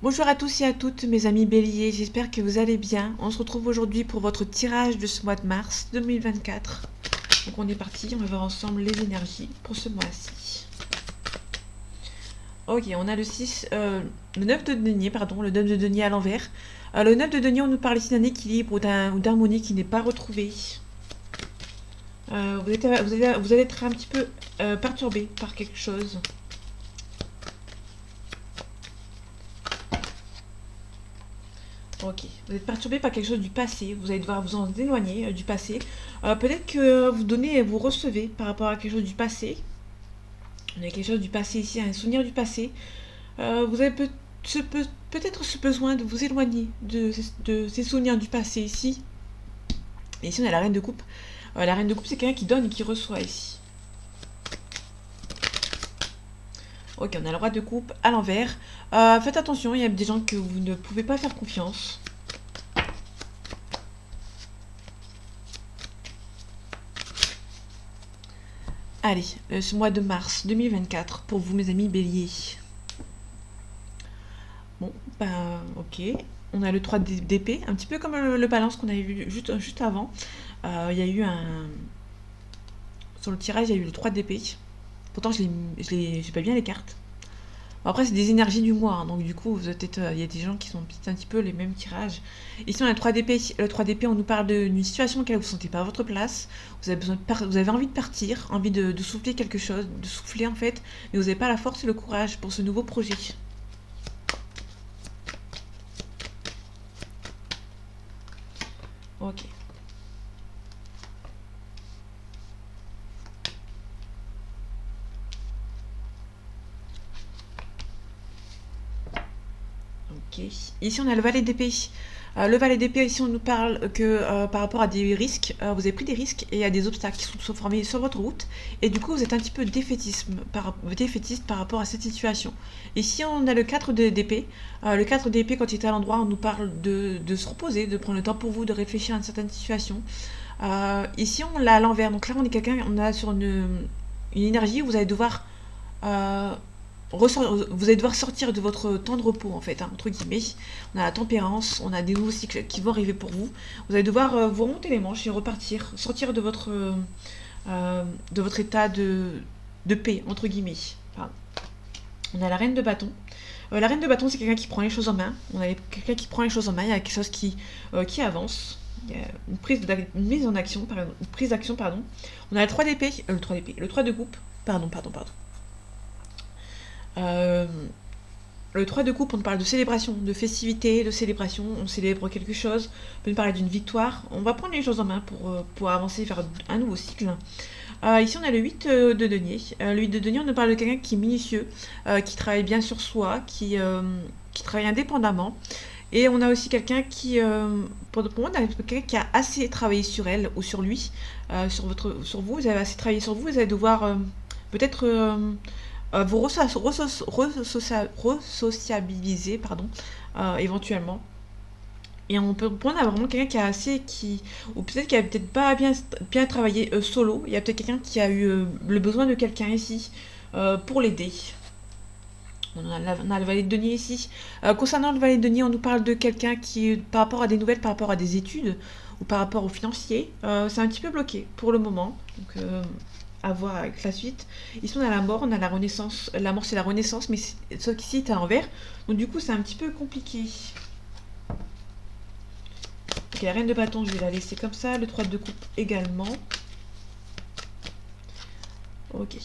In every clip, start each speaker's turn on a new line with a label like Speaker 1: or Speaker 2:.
Speaker 1: Bonjour à tous et à toutes mes amis béliers, j'espère que vous allez bien. On se retrouve aujourd'hui pour votre tirage de ce mois de mars 2024. Donc on est parti, on va voir ensemble les énergies pour ce mois-ci. Ok, on a le 9 de denier, pardon, le 9 de denier à l'envers. Le 9 de denier, on nous parle ici d'un équilibre ou d'harmonie qui n'est pas retrouvé. Vous allez être un petit peu perturbé par quelque chose. Ok, vous êtes perturbé par quelque chose du passé, vous allez devoir vous en éloigner du passé. Peut-être que vous donnez et vous recevez par rapport à quelque chose du passé. On a quelque chose du passé ici, un souvenir du passé. Vous avez peut-être ce besoin de vous éloigner de ces souvenirs du passé ici. Et ici on a la reine de coupe. La reine de coupe c'est quelqu'un qui donne et qui reçoit ici. Ok, on a le roi de coupe à l'envers. Faites attention, il y a des gens que vous ne pouvez pas faire confiance. Allez, ce mois de mars 2024 pour vous mes amis béliers. Bon, bah ok. On a le 3 d'épée, un petit peu comme le balance qu'on avait vu juste avant. Il y a eu un... Sur le tirage, il y a eu le 3 d'épée. Pourtant, j'ai pas bien les cartes. Bon, après, c'est des énergies du mois, hein, donc du coup, il y a des gens qui sont un petit peu les mêmes tirages. Ici, on a le 3 d'épée. Le 3 d'épée, on nous parle d'une situation dans laquelle vous ne vous sentez pas à votre place. Vous avez envie de partir, envie de souffler quelque chose, de souffler en fait, mais vous n'avez pas la force et le courage pour ce nouveau projet. Ok. Ok. Ici, on a le valet d'épée. Le valet d'épée, ici, on nous parle que par rapport à des risques, vous avez pris des risques et il y a des obstacles qui sont formés sur votre route. Et du coup, vous êtes un petit peu défaitiste par rapport à cette situation. Ici, on a le 4 d'épée. Le 4 d'épée, quand il est à l'endroit, on nous parle de se reposer, de prendre le temps pour vous, de réfléchir à une certaine situation. Ici, on l'a à l'envers. Donc là, on a sur une énergie où vous allez devoir euh, vous allez devoir sortir de votre temps de repos en fait, hein, entre guillemets. On a la tempérance, on a des nouveaux cycles qui vont arriver pour vous. Vous allez devoir vous remonter les manches et repartir, sortir de votre état de paix, entre guillemets. Pardon. On a la reine de bâton. La reine de bâton, c'est quelqu'un qui prend les choses en main. On a quelqu'un qui prend les choses en main, il y a quelque chose qui avance. Il y a une mise en action, une prise d'action, pardon. On a le 3 d'épée, le 3 de coupe, pardon. Euh, Le 3 de coupe, on parle de célébration, de festivité, de célébration, on célèbre quelque chose, on peut nous parler d'une victoire. On va prendre les choses en main pour avancer vers un nouveau cycle. Ici, on a le 8 de denier. Le 8 de denier, on nous parle de quelqu'un qui est minutieux, qui travaille bien sur soi, qui travaille indépendamment. Et on a aussi quelqu'un pour moi, on a quelqu'un qui a assez travaillé sur elle ou sur lui, sur vous. Vous avez assez travaillé sur vous, vous allez devoir peut-être vous resociabiliser, pardon, éventuellement. Et on peut prendre vraiment quelqu'un qui a ou peut-être qui a peut-être pas bien travaillé solo. Il y a peut-être quelqu'un qui a eu le besoin de quelqu'un ici pour l'aider. On a le valet de denier ici. Concernant le valet de denier, on nous parle de quelqu'un qui, par rapport à des nouvelles, par rapport à des études ou par rapport aux financiers, c'est un petit peu bloqué pour le moment. Donc, à voir avec la suite. Ici, on a la mort, on a la renaissance. La mort, c'est la renaissance, mais ce qu'ici, c'est à l'envers. Donc, du coup, c'est un petit peu compliqué. Ok, la reine de bâton, je vais la laisser comme ça. Le 3 de coupe également. Ok.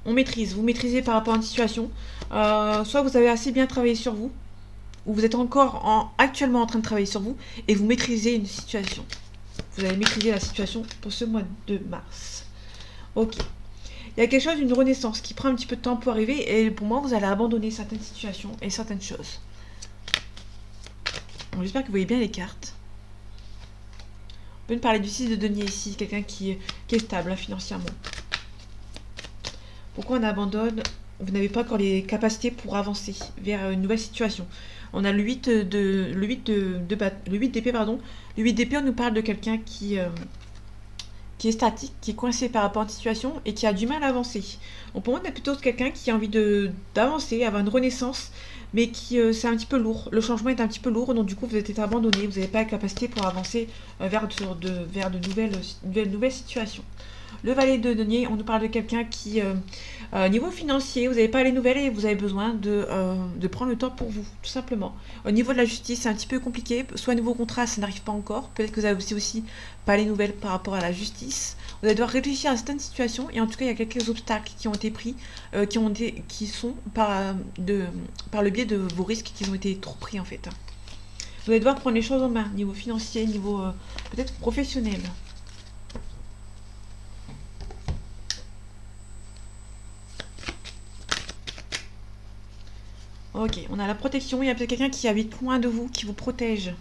Speaker 1: On maîtrise. Vous maîtrisez par rapport à une situation. Soit vous avez assez bien travaillé sur vous, ou vous êtes actuellement en train de travailler sur vous, et vous maîtrisez une situation. Vous allez maîtriser la situation pour ce mois de mars. Ok. Il y a quelque chose d'une renaissance qui prend un petit peu de temps pour arriver, et pour moi, vous allez abandonner certaines situations et certaines choses. Donc, j'espère que vous voyez bien les cartes. On peut me parler du 6 de denier ici, quelqu'un qui est stable hein, financièrement. Pourquoi on abandonne? Vous n'avez pas encore les capacités pour avancer vers une nouvelle situation. On a le 8 d'épée, pardon. Le 8 d'épée, on nous parle de quelqu'un qui est statique, qui est coincé par rapport à une situation et qui a du mal à avancer. Donc pour moi, on est plutôt quelqu'un qui a envie d'avancer, avoir une renaissance, mais qui c'est un petit peu lourd. Le changement est un petit peu lourd, donc du coup vous êtes abandonné, vous n'avez pas la capacité pour avancer vers de nouvelles situations. Le valet de denier, on nous parle de quelqu'un qui, niveau financier, vous n'avez pas les nouvelles et vous avez besoin de prendre le temps pour vous, tout simplement. Au niveau de la justice, c'est un petit peu compliqué. Soit nouveau contrat, ça n'arrive pas encore. Peut-être que vous avez aussi pas les nouvelles par rapport à la justice. Vous allez devoir réfléchir à certaines situations et en tout cas, il y a quelques obstacles qui ont été pris, qui sont par le biais de vos risques qui ont été trop pris en fait. Vous allez devoir prendre les choses en main, niveau financier, niveau peut-être professionnel. Ok, on a la protection. Il y a peut-être quelqu'un qui habite loin de vous, qui vous protège.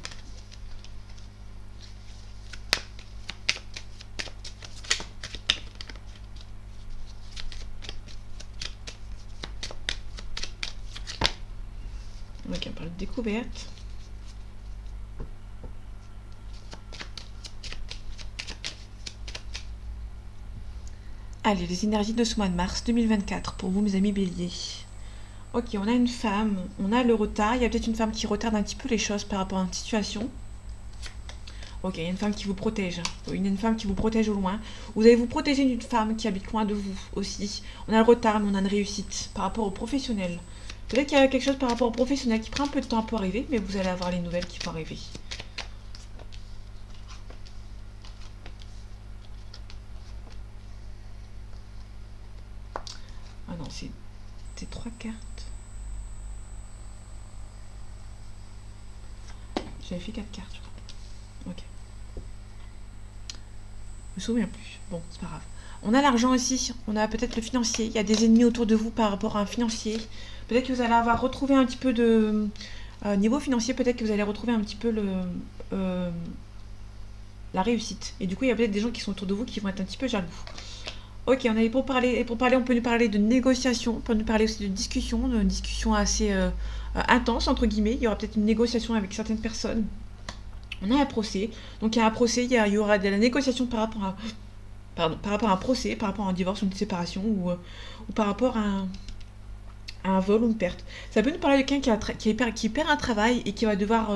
Speaker 1: Ok, on parle de découverte. Allez, les énergies de ce mois de mars 2024 pour vous, mes amis béliers. Ok, on a une femme, on a le retard. Il y a peut-être une femme qui retarde un petit peu les choses par rapport à une situation. Ok, il y a une femme qui vous protège. Il y a une femme qui vous protège au loin. Vous allez vous protéger d'une femme qui habite loin de vous aussi. On a le retard, mais on a une réussite par rapport au professionnel. Peut-être qu'il y a quelque chose par rapport au professionnel qui prend un peu de temps pour arriver, mais vous allez avoir les nouvelles qui vont arriver. Ah non, c'est 3 cartes. J'avais fait 4 cartes, je crois. Ok. Je me souviens plus. Bon, c'est pas grave. On a l'argent aussi. On a peut-être le financier. Il y a des ennemis autour de vous par rapport à un financier. Peut-être que vous allez avoir retrouvé un petit peu de... niveau financier, peut-être que vous allez retrouver un petit peu la réussite. Et du coup, il y a peut-être des gens qui sont autour de vous qui vont être un petit peu jaloux. Ok, on avait pour parler, on peut nous parler de négociation, on peut nous parler aussi de discussion assez intense, entre guillemets. Il y aura peut-être une négociation avec certaines personnes. On a un procès. Donc il y a un procès, il y aura de la négociation par rapport à un procès, par rapport à un divorce ou une séparation, ou par rapport à un vol ou une perte. Ça peut nous parler de quelqu'un qui perd un travail et qui va devoir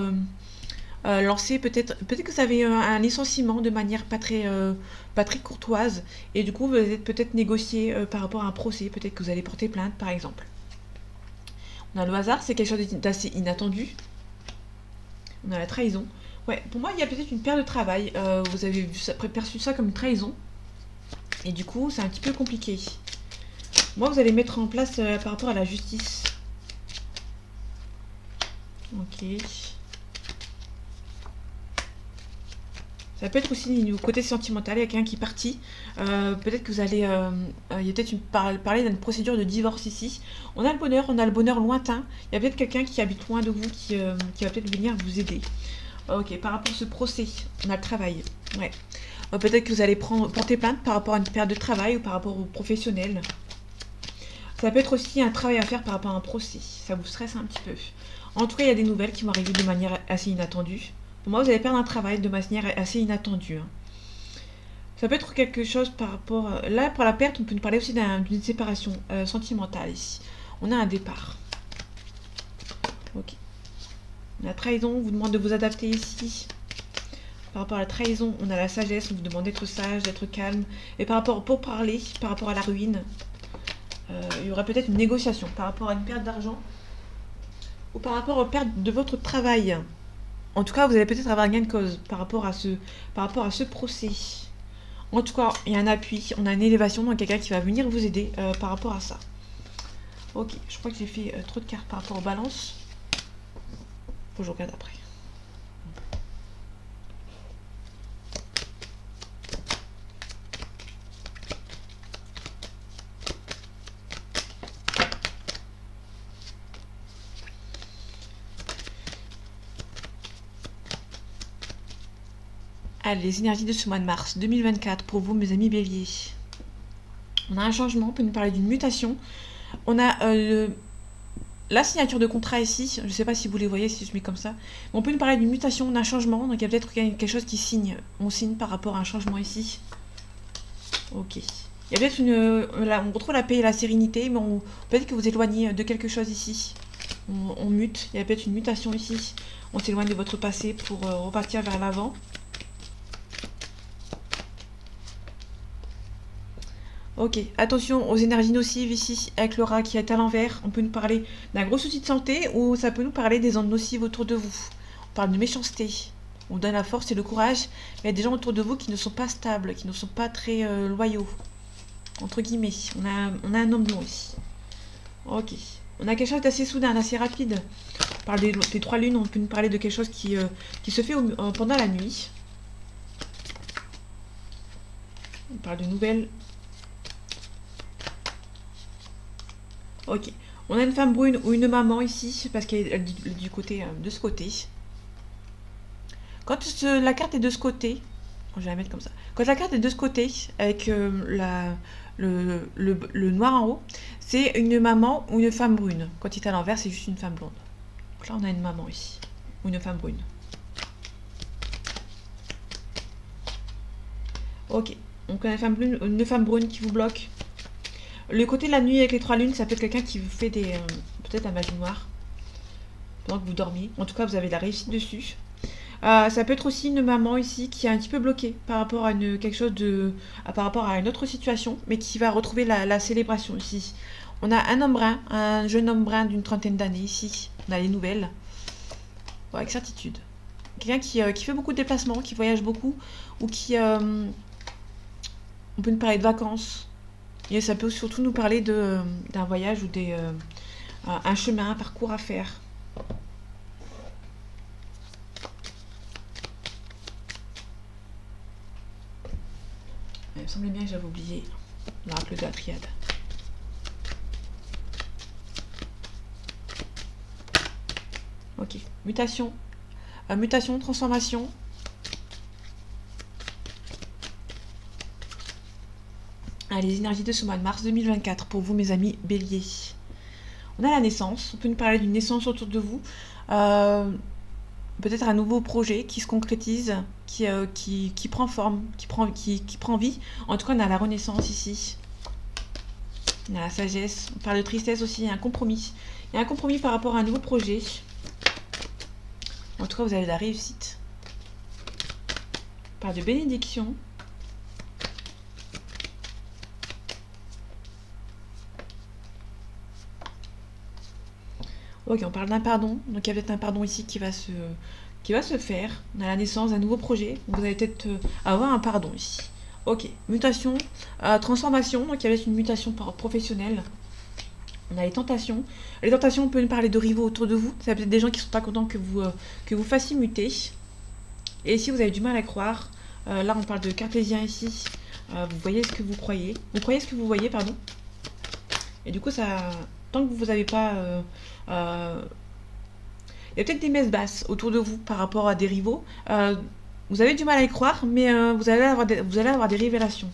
Speaker 1: lancer peut-être que vous avez un licenciement de manière pas très courtoise et du coup vous allez peut-être négocier par rapport à un procès, peut-être que vous allez porter plainte par exemple. On a le hasard, c'est quelque chose d'assez inattendu. On a la trahison. Ouais, pour moi il y a peut-être une perte de travail, vous avez perçu ça comme une trahison et du coup c'est un petit peu compliqué. Moi vous allez mettre en place par rapport à la justice. Ok. Ça peut être aussi du côté sentimental, il y a quelqu'un qui est parti. Peut-être que vous allez... il y a peut-être parler d'une procédure de divorce ici. On a le bonheur lointain. Il y a peut-être quelqu'un qui habite loin de vous qui va peut-être venir vous aider. Ok, par rapport à ce procès, on a le travail. Ouais. Peut-être que vous allez porter plainte par rapport à une perte de travail ou par rapport au professionnel. Ça peut être aussi un travail à faire par rapport à un procès. Ça vous stresse un petit peu. En tout cas, il y a des nouvelles qui vont arriver de manière assez inattendue. Pour moi, vous allez perdre un travail de manière assez inattendue. Hein. Ça peut être quelque chose par rapport... Là, pour la perte, on peut nous parler aussi d'une séparation sentimentale ici. On a un départ. Ok. La trahison, on vous demande de vous adapter ici. Par rapport à la trahison, on a la sagesse, on vous demande d'être sage, d'être calme. Et par rapport pour parler, par rapport à la ruine, il y aura peut-être une négociation par rapport à une perte d'argent ou par rapport aux pertes de votre travail. En tout cas, vous allez peut-être avoir un gain de cause par rapport à ce procès. En tout cas, il y a un appui, on a une élévation, donc quelqu'un qui va venir vous aider par rapport à ça. Ok, je crois que j'ai fait trop de cartes par rapport aux balances. Faut que je regarde après. Allez, les énergies de ce mois de mars 2024 pour vous, mes amis béliers. On a un changement, on peut nous parler d'une mutation. On a la signature de contrat ici, je ne sais pas si vous les voyez, si je mets comme ça. Mais on peut nous parler d'une mutation, d'un changement, donc il y a peut-être quelque chose qui signe. On signe par rapport à un changement ici. Ok. Il y a peut-être une... là, on retrouve la paix et la sérénité, mais peut-être que vous éloignez de quelque chose ici. On mute. Il y a peut-être une mutation ici. On s'éloigne de votre passé pour repartir vers l'avant. Ok, attention aux énergies nocives ici, avec le rat qui est à l'envers. On peut nous parler d'un gros souci de santé ou ça peut nous parler des ondes nocives autour de vous. On parle de méchanceté. On donne la force et le courage, mais il y a des gens autour de vous qui ne sont pas stables, qui ne sont pas très loyaux. Entre guillemets, on a un homme blond ici. Ok, on a quelque chose d'assez soudain, d'assez rapide. On parle des 3 lunes, on peut nous parler de quelque chose qui se fait pendant la nuit. On parle de nouvelles. Ok. On a une femme brune ou une maman ici, parce qu'elle est du côté, de ce côté. Quand la carte est de ce côté, je vais la mettre comme ça. Quand la carte est de ce côté, avec le noir en haut, c'est une maman ou une femme brune. Quand il est à l'envers, c'est juste une femme blonde. Donc là, on a une maman ici, ou une femme brune. Ok. Donc on a une femme brune qui vous bloque. Le côté de la nuit avec les 3 lunes, ça peut être quelqu'un qui vous fait des peut-être la magie noire pendant que vous dormiez. En tout cas, vous avez de la réussite dessus. Ça peut être aussi une maman ici qui est un petit peu bloquée par rapport à quelque chose par rapport à une autre situation, mais qui va retrouver la célébration ici. On a un homme brun, un jeune homme brun d'une 30aine d'années ici. On a les nouvelles. Bon, avec certitude. Quelqu'un qui fait beaucoup de déplacements, qui voyage beaucoup, ou qui... on peut nous parler de vacances. Et ça peut surtout nous parler d'un voyage ou un chemin, un parcours à faire. Il me semblait bien que j'avais oublié l'oracle de la triade. Ok, mutation. Mutation, transformation. Les énergies de ce mois de mars 2024 pour vous, mes amis béliers. On a la naissance, on peut nous parler d'une naissance autour de vous. Peut-être un nouveau projet qui se concrétise, qui prend forme, qui prend vie. En tout cas, on a la renaissance ici. On a la sagesse, on parle de tristesse aussi, il y a un compromis. Il y a un compromis par rapport à un nouveau projet. En tout cas, vous avez de la réussite. On parle de bénédiction. Ok, on parle d'un pardon. Donc il y a peut-être un pardon ici qui va se faire. On a la naissance d'un nouveau projet. Donc vous allez peut-être avoir un pardon ici. Ok, mutation, transformation. Donc il y avait une mutation professionnelle. On a les tentations. Les tentations, on peut nous parler de rivaux autour de vous. Ça peut être des gens qui ne sont pas contents que vous fassiez muter. Et si vous avez du mal à croire, là on parle de cartésien ici. Vous voyez ce que vous croyez. Vous croyez ce que vous voyez, pardon. Et du coup, ça, tant que vous n'avez pas... il y a peut-être des messes basses autour de vous par rapport à des rivaux. Vous avez du mal à y croire, mais vous allez avoir des révélations.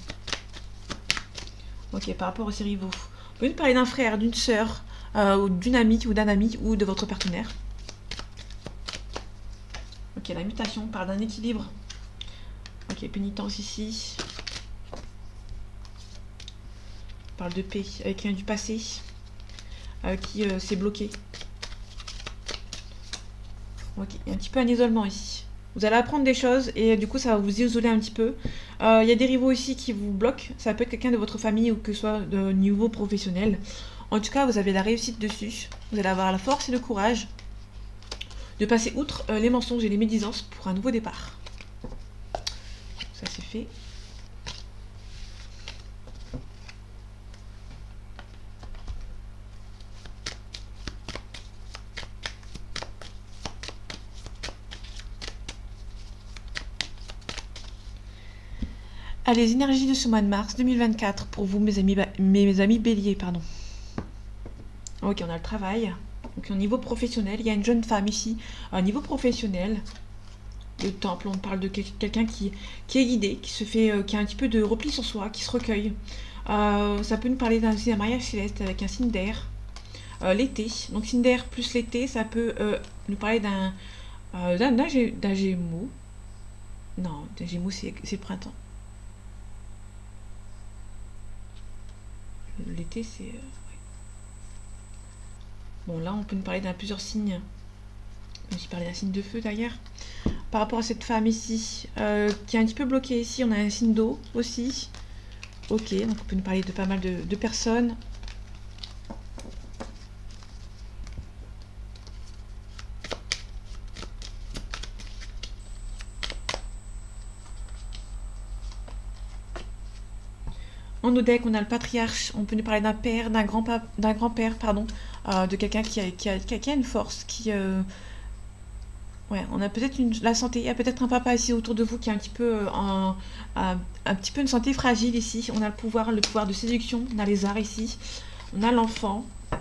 Speaker 1: Ok, par rapport à ces rivaux. Vous pouvez nous parler d'un frère, d'une sœur, ou d'une amie, ou d'un ami, ou de votre partenaire. Ok, la mutation, on parle d'un équilibre. Ok, pénitence ici. On parle de paix avec quelqu'un du passé qui s'est bloqué. Ok, il y a un petit peu un isolement ici. Vous allez apprendre des choses et du coup ça va vous isoler un petit peu. Il y a des rivaux ici qui vous bloquent. Ça peut être quelqu'un de votre famille ou que ce soit de niveau professionnel. En tout cas, vous avez la réussite dessus. Vous allez avoir la force et le courage de passer outre les mensonges et les médisances pour un nouveau départ. Ça c'est fait. Les énergies de ce mois de mars 2024 pour vous, mes amis béliers, pardon. Ok, on a le travail. Donc, au niveau professionnel, il y a une jeune femme ici. Au niveau professionnel, le temple, on parle de quelqu'un qui est guidé, qui a un petit peu de repli sur soi, qui se recueille. Ça peut nous parler d'un mariage céleste avec un signe d'air. L'été, donc signe d'air plus l'été, ça peut nous parler d'un Gémeaux. Non, d'un Gémeaux, c'est le printemps. L'été, c'est... ouais. Bon, là, on peut nous parler d'un plusieurs signes. On peut aussi parler d'un signe de feu, d'ailleurs. Par rapport à cette femme ici, qui est un petit peu bloquée ici, on a un signe d'eau aussi. Ok, donc on peut nous parler de pas mal de personnes. En Odec, on a le patriarche, on peut nous parler d'un père, d'un grand-père, pardon, de quelqu'un qui a une force, ouais, on a peut-être la santé, il y a peut-être un papa ici autour de vous qui a un petit peu, un petit peu une santé fragile ici. On a le pouvoir de séduction, on a les arts ici, on a l'enfant, on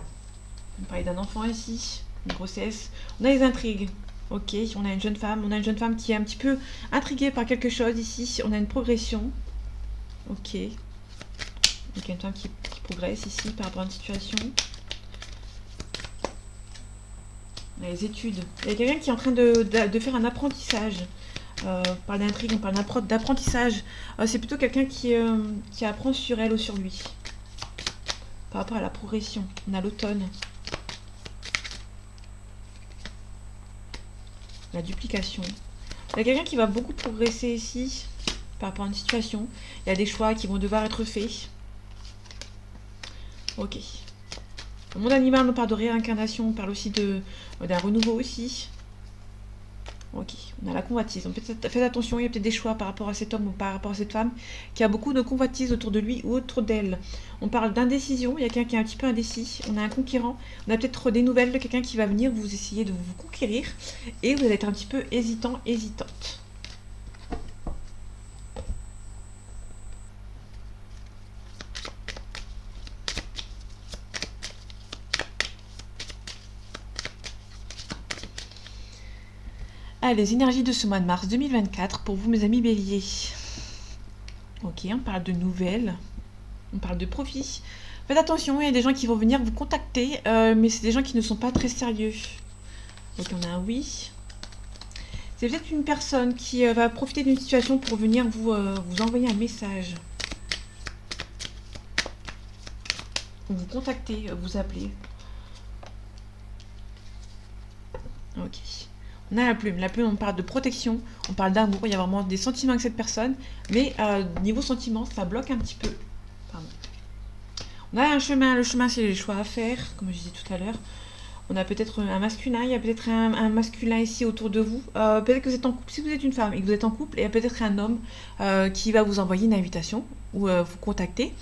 Speaker 1: peut parler d'un enfant ici, une grossesse, on a les intrigues. Ok, on a une jeune femme qui est un petit peu intriguée par quelque chose ici, on a une progression. Ok. Donc, quelqu'un qui progresse ici par rapport à une situation. Les études. Il y a quelqu'un qui est en train de faire un apprentissage. On parle d'intrigue, on parle d'apprentissage. C'est plutôt quelqu'un qui apprend sur elle ou sur lui. Par rapport à la progression. On a l'automne. La duplication. Il y a quelqu'un qui va beaucoup progresser ici par rapport à une situation. Il y a des choix qui vont devoir être faits. Ok. Le monde animal, on parle de réincarnation, on parle aussi d'un renouveau aussi. Ok, on a la convoitise. Donc faites attention, il y a peut-être des choix par rapport à cet homme ou par rapport à cette femme qui a beaucoup de convoitise autour de lui ou autour d'elle. On parle d'indécision, il y a quelqu'un qui est un petit peu indécis. On a un conquérant, on a peut-être des nouvelles de quelqu'un qui va venir vous essayer de vous conquérir et vous allez être un petit peu hésitant, hésitante. Les énergies de ce mois de mars 2024 pour vous, mes amis béliers. Ok, on parle de nouvelles, on parle de profit. Faites attention, il y a des gens qui vont venir vous contacter, mais c'est des gens qui ne sont pas très sérieux. Donc on a un oui. C'est peut-être une personne qui va profiter d'une situation pour venir vous envoyer un message. Vous contacter, vous appeler. Ok. On a la plume. La plume, on parle de protection, on parle d'amour, il y a vraiment des sentiments avec cette personne, mais niveau sentiment, ça bloque un petit peu. Pardon. On a un chemin, le chemin c'est les choix à faire, comme je disais tout à l'heure. On a peut-être un masculin, il y a peut-être un masculin ici autour de vous. Peut-être que vous êtes en couple, si vous êtes une femme et que vous êtes en couple, il y a peut-être un homme qui va vous envoyer une invitation ou vous contacter,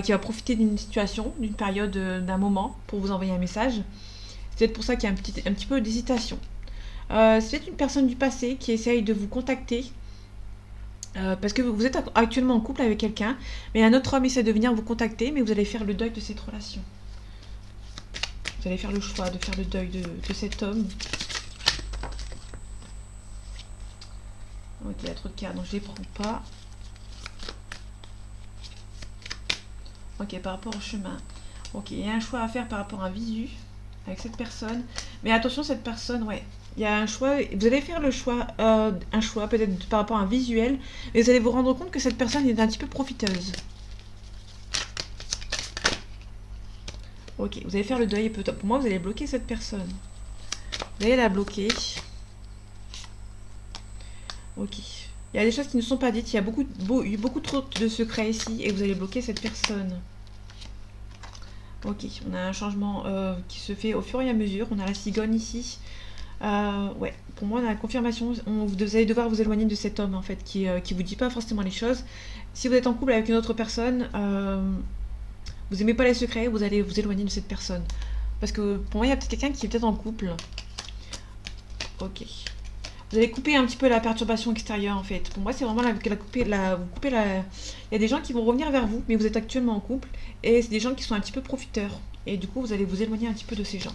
Speaker 1: qui va profiter d'une situation, d'une période, d'un moment pour vous envoyer un message. C'est peut-être pour ça qu'il y a un petit peu d'hésitation. C'est peut-être une personne du passé qui essaye de vous contacter parce que vous êtes actuellement en couple avec quelqu'un, mais un autre homme essaie de venir vous contacter, mais vous allez faire le deuil de cette relation. Vous allez faire le choix de faire le deuil de cet homme. Ok, il y a trop de cartes, donc je les prends pas. Ok, par rapport au chemin. Ok, il y a un choix à faire par rapport à un visu avec cette personne. Mais attention, cette personne, ouais, il y a un choix. Vous allez faire le choix, un choix peut-être par rapport à un visuel, mais vous allez vous rendre compte que cette personne est un petit peu profiteuse. Ok, vous allez faire le deuil et pour moi, vous allez bloquer cette personne. Vous allez la bloquer. Ok. Il y a des choses qui ne sont pas dites. Il y a beaucoup trop de secrets ici et vous allez bloquer cette personne. Ok, on a un changement qui se fait au fur et à mesure. On a la cigogne ici. Ouais, pour moi, on a la confirmation. Vous allez devoir vous éloigner de cet homme en fait qui vous dit pas forcément les choses. Si vous êtes en couple avec une autre personne, vous n'aimez pas les secrets, vous allez vous éloigner de cette personne. Parce que pour moi, il y a peut-être quelqu'un qui est peut-être en couple. Ok. Vous allez couper un petit peu la perturbation extérieure en fait. Pour moi, c'est vraiment vous coupez la. Il y a des gens qui vont revenir vers vous, mais vous êtes actuellement en couple. Et c'est des gens qui sont un petit peu profiteurs. Et du coup, vous allez vous éloigner un petit peu de ces gens.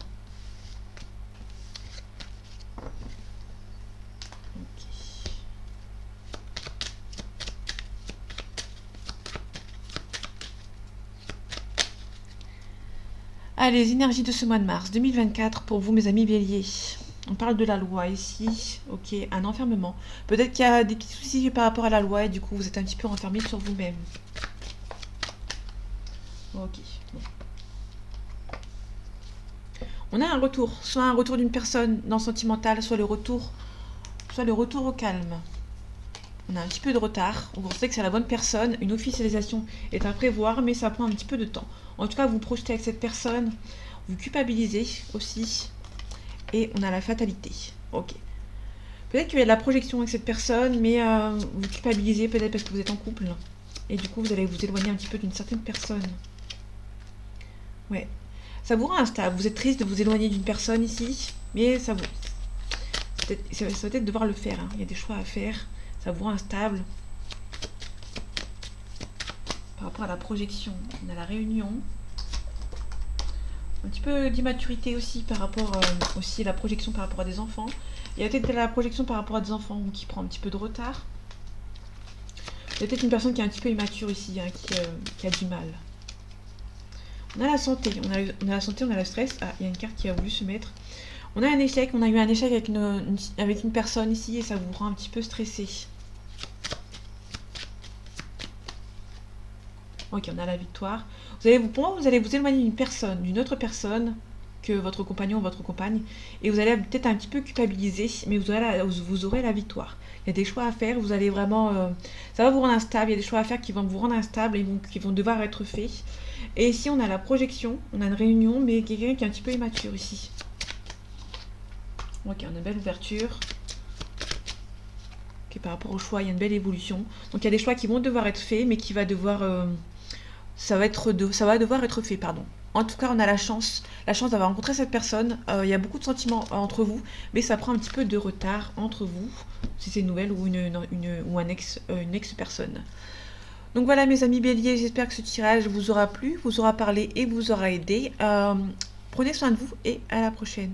Speaker 1: Allez, les énergies de ce mois de mars 2024 pour vous, mes amis béliers. On parle de la loi ici, ok, un enfermement. Peut-être qu'il y a des petits soucis par rapport à la loi et du coup vous êtes un petit peu renfermé sur vous-même. Ok. On a un retour, soit un retour d'une personne dans le sentimental, soit le retour au calme. On a un petit peu de retard, on sait que c'est la bonne personne, une officialisation est à prévoir, mais ça prend un petit peu de temps. En tout cas, vous projetez avec cette personne, vous culpabilisez aussi, et on a la fatalité. Ok. Peut-être qu'il y a de la projection avec cette personne, mais vous culpabilisez peut-être parce que vous êtes en couple, et du coup, vous allez vous éloigner un petit peu d'une certaine personne. Ouais. Ça vous rend instable, vous êtes triste de vous éloigner d'une personne ici, mais ça va peut-être devoir le faire, hein. Il y a des choix à faire. Ça vous rend instable. Par rapport à la projection, on a la réunion. Un petit peu d'immaturité aussi par rapport aussi à la projection par rapport à des enfants. Il y a peut-être la projection par rapport à des enfants qui prend un petit peu de retard. Il y a peut-être une personne qui est un petit peu immature ici, hein, qui a du mal. On a la santé, on a la santé, on a le stress. Ah, il y a une carte qui a voulu se mettre. On a un échec, on a eu un échec avec une personne ici et ça vous rend un petit peu stressé. Ok, on a la victoire. Pour moi, vous allez vous éloigner d'une autre personne que votre compagnon ou votre compagne, et vous allez peut-être un petit peu culpabiliser, mais vous aurez la victoire. Il y a des choix à faire, vous allez vraiment... ça va vous rendre instable, il y a des choix à faire qui vont vous rendre instable et qui vont devoir être faits. Et ici, on a la projection, on a une réunion, mais quelqu'un qui est un petit peu immature ici. Ok, on a une belle ouverture. Ok, par rapport au choix, il y a une belle évolution. Donc il y a des choix qui vont devoir être faits, mais qui va devoir... ça va devoir être fait, pardon. En tout cas, on a la chance d'avoir rencontré cette personne. Il y a beaucoup de sentiments entre vous, mais ça prend un petit peu de retard entre vous, si c'est une nouvelle ou une ex-personne. Donc voilà mes amis béliers, j'espère que ce tirage vous aura plu, vous aura parlé et vous aura aidé. Prenez soin de vous et à la prochaine.